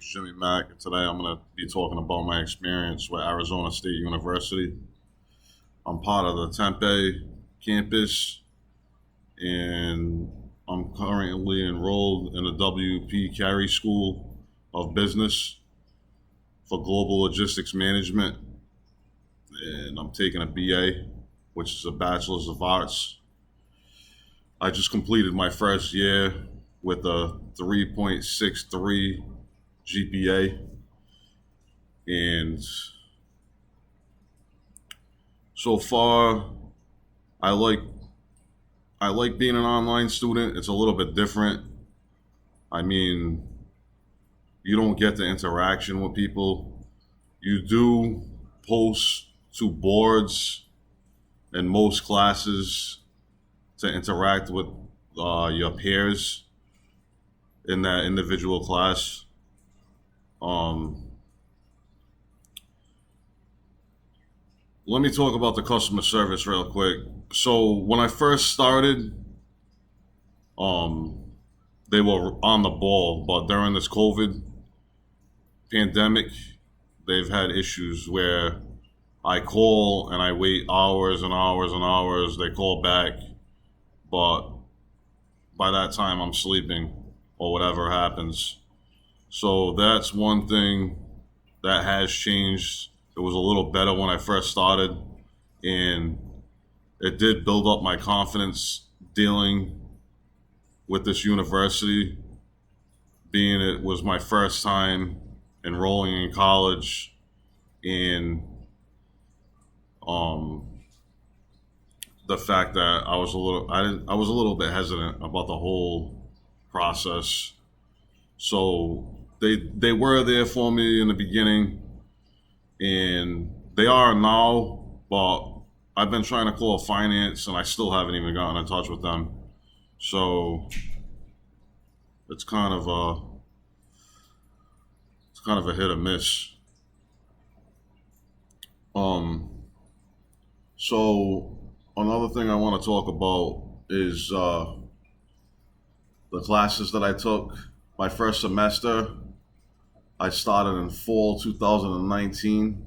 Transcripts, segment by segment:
name's Jimmy Mack, and today I'm going to be talking about my experience with Arizona State University. I'm part of the Tempe campus, and I'm currently enrolled in the WP Carey School of Business for Global Logistics Management, and I'm taking a BA, which is a Bachelor's of Arts. I just completed my first year with a 3.63 GPA, and so far I like I like being an online student. It's a little bit different. I mean, you don't get the interaction with people. You do post to boards in most classes to interact with your peers in that individual class. Um, Let me talk about the customer service real quick. So when I first started, um, they were on the ball, but during this COVID pandemic, they've had issues where I call and I wait hours and hours and hours. They call back, but by that time I'm sleeping or whatever happens. So that's one thing that has changed. It was a little better when I first started, and it did build up my confidence dealing with this university, being it was my first time enrolling in college, and um, the fact that I was a little bit hesitant about the whole process. So they were there for me in the beginning, and they are now. But I've been trying to call finance, and I still haven't even gotten in touch with them. So it's kind of a hit or miss. Um, so another thing I want to talk about is the classes that I took. My first semester, I started in fall 2019,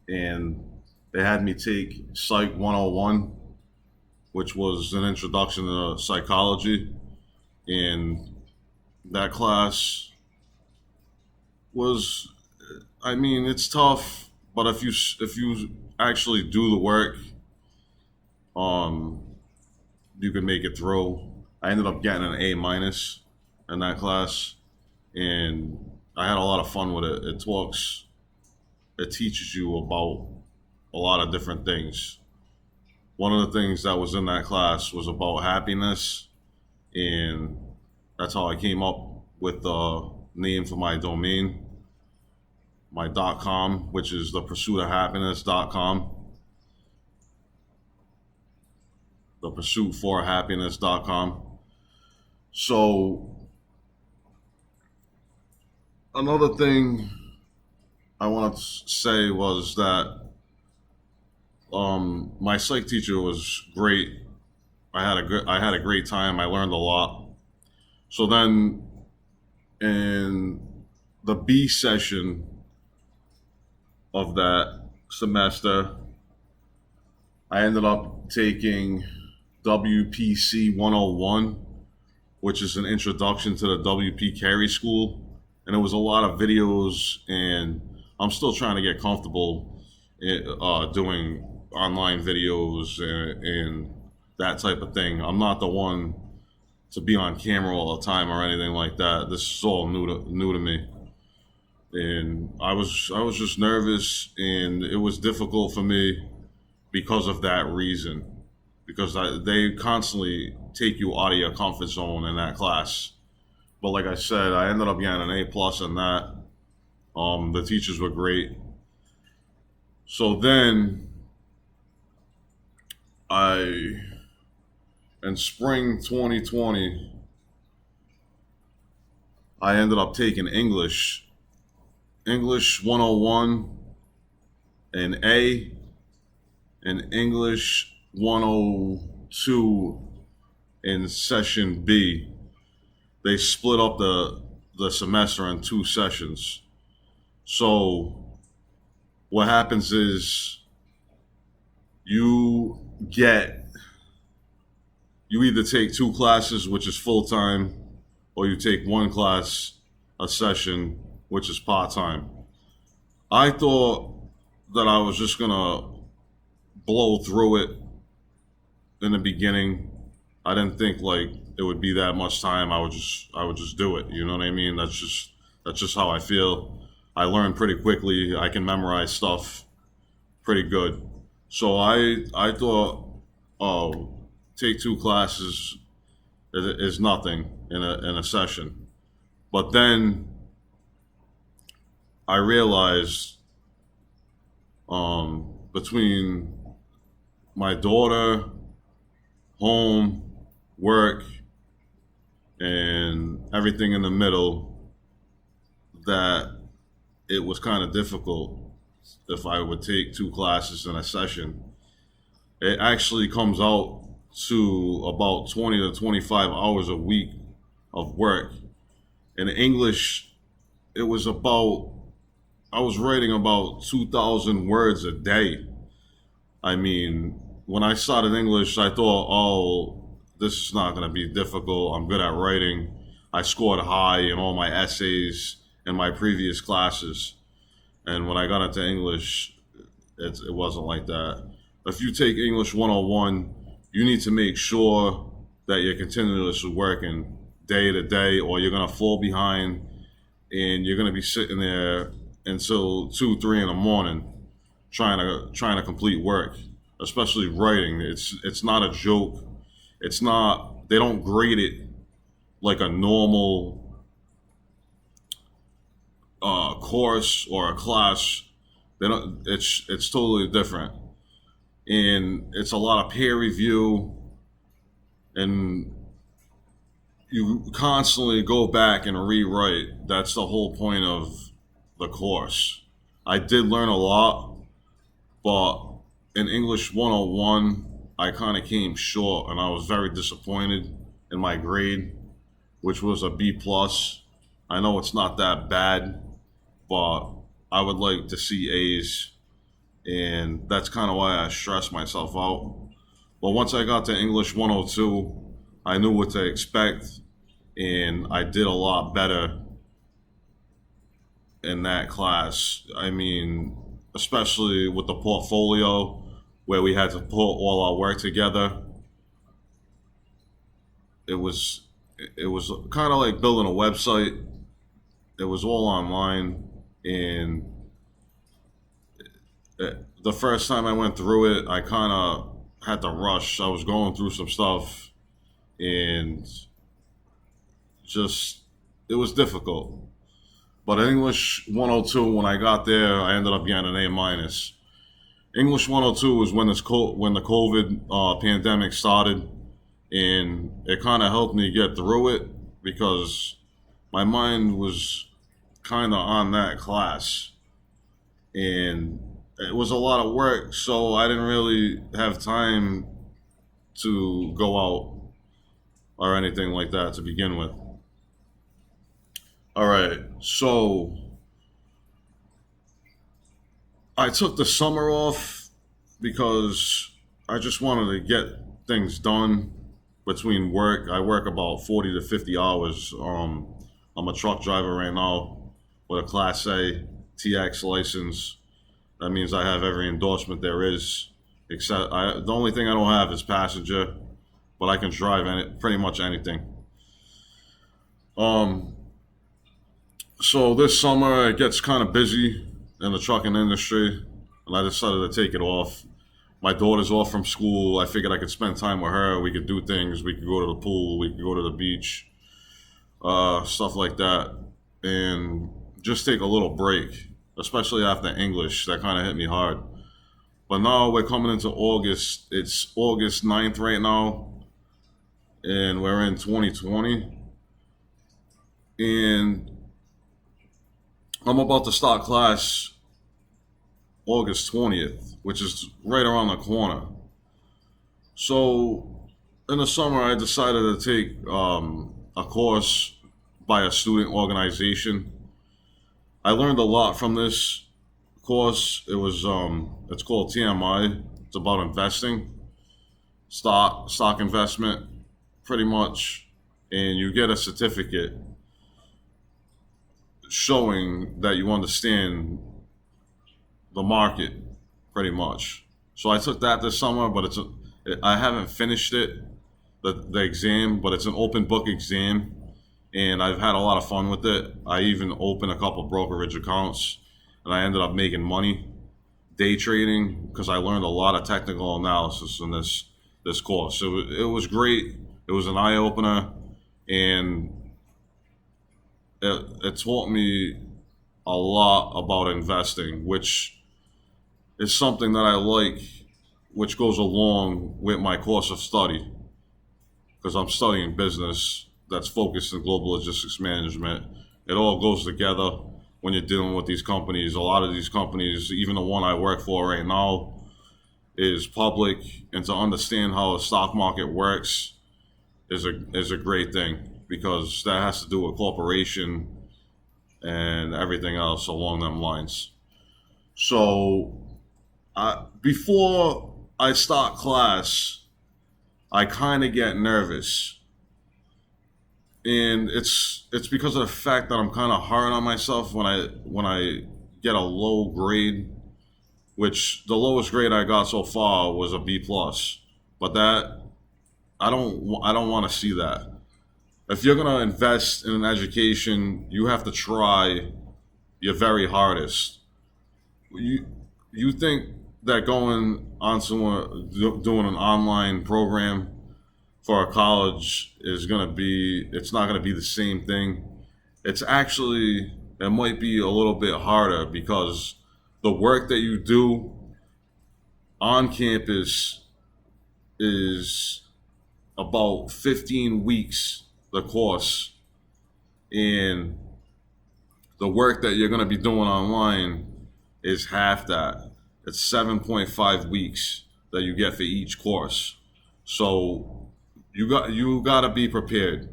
and they had me take Psych 101, which was an introduction to psychology. And that class was, I mean, it's tough, but if you actually do the work, um, you can make it through. I ended up getting an A minus in that class, and I had a lot of fun with it. It teaches you about a lot of different things. One of the things that was in that class was about happiness, and that's how I came up with the name for my domain, my .com, which is the pursuit of happiness.com, the pursuit for happiness.com. So another thing I want to say was that my psych teacher was great. I had a great time. I learned a lot. So then in the B session of that semester, I ended up taking WPC 101, which is an introduction to the WP Carey School. And it was a lot of videos, and I'm still trying to get comfortable doing online videos and that type of thing. I'm not the one to be on camera all the time or anything like that. This is all new to me, and I was just nervous, and it was difficult for me because of that reason. Because they constantly take you out of your comfort zone in that class. But like I said, I ended up getting an A plus in that. The teachers were great. So then I, in spring 2020, I ended up taking English 101, an A, and English 102 in session B. They split up the semester in 2 sessions. So what happens is you get you either take 2 classes, which is full time, or you take 1 class a session, which is part time. I thought that I was just gonna blow through it in the beginning. I didn't think like it would be that much time. I would just do it. You know what I mean? That's just how I feel. I learn pretty quickly. I can memorize stuff pretty good. So I thought, oh, take 2 classes is nothing in a session. But then I realized, between my daughter, home, work, and everything in the middle, that it was kind of difficult if I would take 2 classes in a session. It actually comes out to about 20 to 25 hours a week of work. In English, it was about, I was writing about 2,000 words a day. I mean, when I started English, I thought, oh, this is not going to be difficult. I'm good at writing. I scored high in all my essays in my previous classes. And when I got into English, it wasn't like that. If you take English 101, you need to make sure that you're continuously working day to day, or you're going to fall behind and you're going to be sitting there until 2, 3 in the morning trying to complete work, especially writing. It's not a joke. It's not. They don't grade it like a normal course or a class. They don't. It's totally different, and it's a lot of peer review, and you constantly go back and rewrite. That's the whole point of the course. I did learn a lot, but in English 101, I kind of came short, and I was very disappointed in my grade, which was a B plus. I know it's not that bad, but I would like to see A's, and that's kind of why I stressed myself out. But once I got to English 102, I knew what to expect, and I did a lot better in that class. I mean, especially with the portfolio, where we had to put all our work together. It was it was kind of like building a website. It was all online, and the first time I went through it, I kind of had to rush. I was going through some stuff, and just it was difficult. But English 102, when I got there, I ended up getting an A minus. English 102 was when the COVID pandemic started, and it kind of helped me get through it because my mind was kind of on that class, and it was a lot of work, so I didn't really have time to go out or anything like that to begin with. All right, so I took the summer off because I just wanted to get things done between work. I work about 40 to 50 hours. I'm a truck driver right now with a Class A TX license. That means I have every endorsement there is, except the only thing I don't have is passenger, but I can drive pretty much anything. Um, so this summer it gets kind of busy in the trucking industry, and I decided to take it off. My daughter's off from school. I figured I could spend time with her. We could do things. We could go to the pool. We could go to the beach, stuff like that, and just take a little break, especially after English. That kind of hit me hard. But now we're coming into August. It's August 9th right now, and we're in 2020. And I'm about to start class August 20th, which is right around the corner. So in the summer, I decided to take a course by a student organization. I learned a lot from this course. It's called TMI. It's about investing, stock investment, pretty much, and you get a certificate showing that you understand the market, pretty much. So I took that this summer, but I haven't finished it, the exam, but it's an open book exam, and I've had a lot of fun with it. I even opened a couple brokerage accounts, and I ended up making money day trading because I learned a lot of technical analysis in this course. It was great. It was an eye opener, and it taught me a lot about investing, which is something that I like, which goes along with my course of study because I'm studying business that's focused in global logistics management. It all goes together when you're dealing with these companies. A lot of these companies, even the one I work for right now, is public, and to understand how a stock market works is a great thing because that has to do with corporation and everything else along them lines. So before I start class, I kind of get nervous, and it's because of the fact that I'm kind of hard on myself when I get a low grade, which the lowest grade I got so far was a B plus. But that I don't want to see that. If you're gonna invest in an education, you have to try your very hardest. You think that going on to doing an online program for a college is going to be, it's not going to be the same thing. It's actually, it might be a little bit harder because the work that you do on campus is about 15 weeks, the course, and the work that you're going to be doing online is half that. It's 7.5 weeks that you get for each course. So you got to be prepared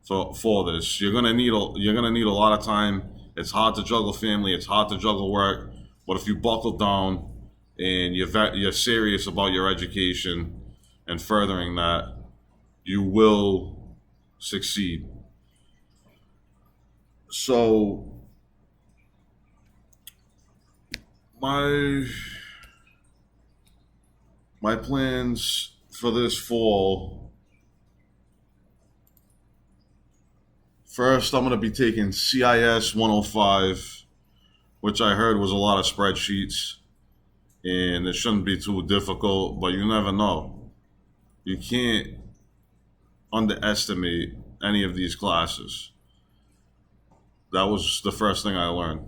for this. You're gonna need a lot of time. It's hard to juggle family. It's hard to juggle work. But if you buckle down and you're serious about your education and furthering that, you will succeed. So my my plans for this fall. First, I'm going to be taking CIS 105, which I heard was a lot of spreadsheets, and it shouldn't be too difficult, but you never know. You can't underestimate any of these classes. That was the first thing I learned.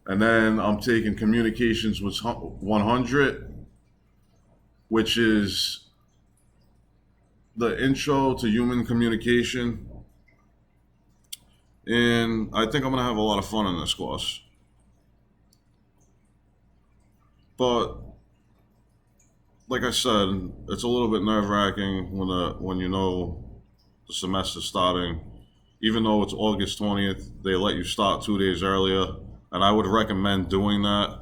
And then I'm taking Communications with 100, which is the intro to human communication. And I think I'm going to have a lot of fun in this course. But like I said, it's a little bit nerve-wracking when you know the semester's starting. Even though it's August 20th, they let you start 2 days earlier, and I would recommend doing that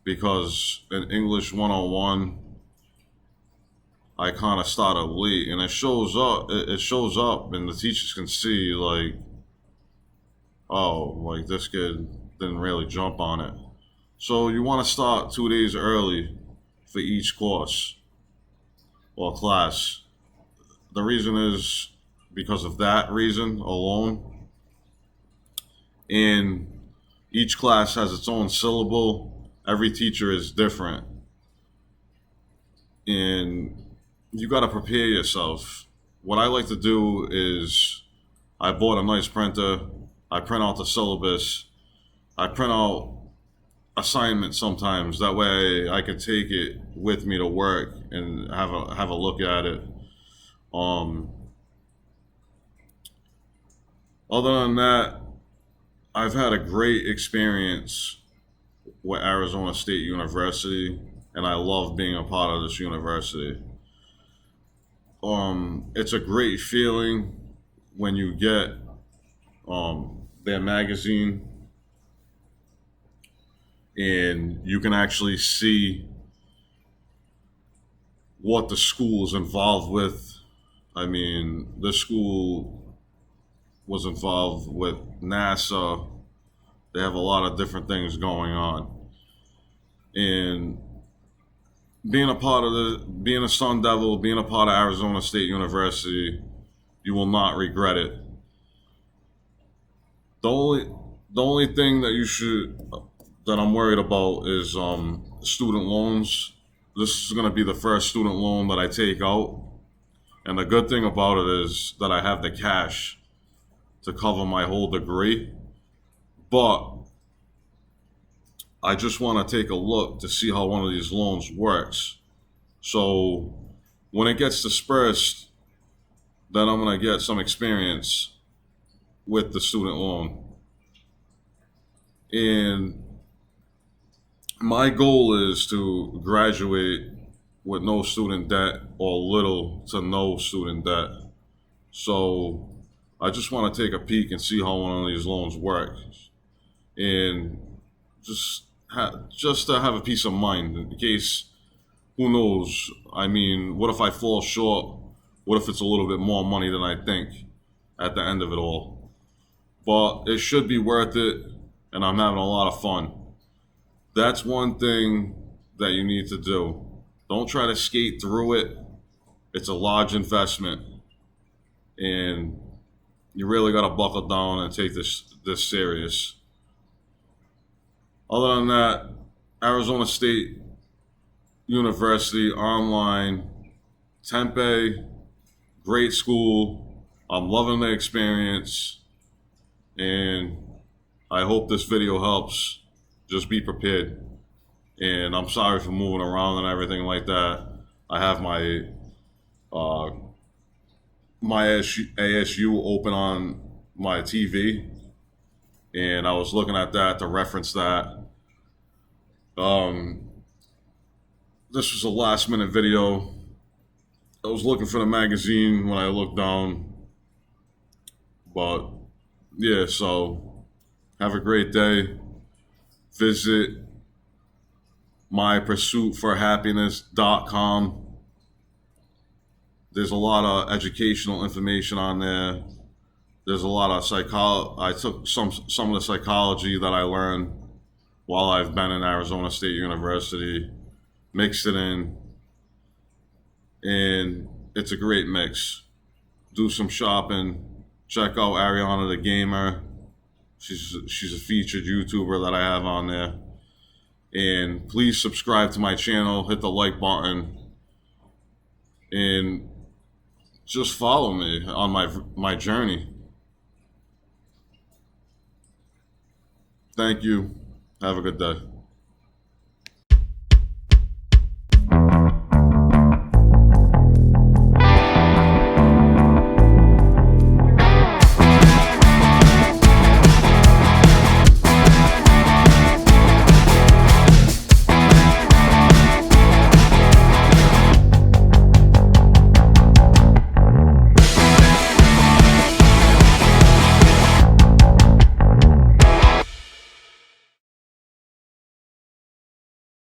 because in English 101, I kind of started late, and it shows up. It shows up, and the teachers can see like, oh, like this kid didn't really jump on it. So you want to start 2 days early for each course or class. The reason is because of that reason alone. And each class has its own syllable. Every teacher is different. And you got to prepare yourself. What I like to do is I bought a nice printer. I print out the syllabus. I print out assignments sometimes. That way I can take it with me to work and have a look at it. Other than that, I've had a great experience with Arizona State University, and I love being a part of this university. It's a great feeling when you get their magazine, and you can actually see what the school is involved with. I mean, this school was involved with NASA. They have a lot of different things going on. And being a Sun Devil, being a part of Arizona State University, you will not regret it. The only thing that I'm worried about is student loans. This is going to be the first student loan that I take out, and the good thing about it is that I have the cash to cover my whole degree. But I just want to take a look to see how one of these loans works. So when it gets dispersed, then I'm going to get some experience with the student loan. And my goal is to graduate with no student debt or little to no student debt. So I just want to take a peek and see how one of these loans works, and just to have a peace of mind in case, who knows? I mean, what if I fall short? What if it's a little bit more money than I think at the end of it all? But it should be worth it, and I'm having a lot of fun. That's one thing that you need to do. Don't try to skate through it. It's a large investment, and you really got to buckle down and take this serious. Other than that, Arizona State University online, Tempe, great school. I'm loving the experience, and I hope this video helps. Just be prepared. And I'm sorry for moving around and everything like that. I have my ASU open on my TV, and I was looking at that to reference that. This was a last minute video. I was looking for the magazine when I looked down. But yeah, so have a great day. Visit mypursuitforhappiness.com. There's a lot of educational information on there. There's a lot of I took some of the psychology that I learned while I've been in Arizona State University, mixed it in, and it's a great mix. Do some shopping. Check out Ariana the Gamer. She's a featured YouTuber that I have on there. And please subscribe to my channel, hit the like button, and just follow me on my journey. Thank you. Have a good day.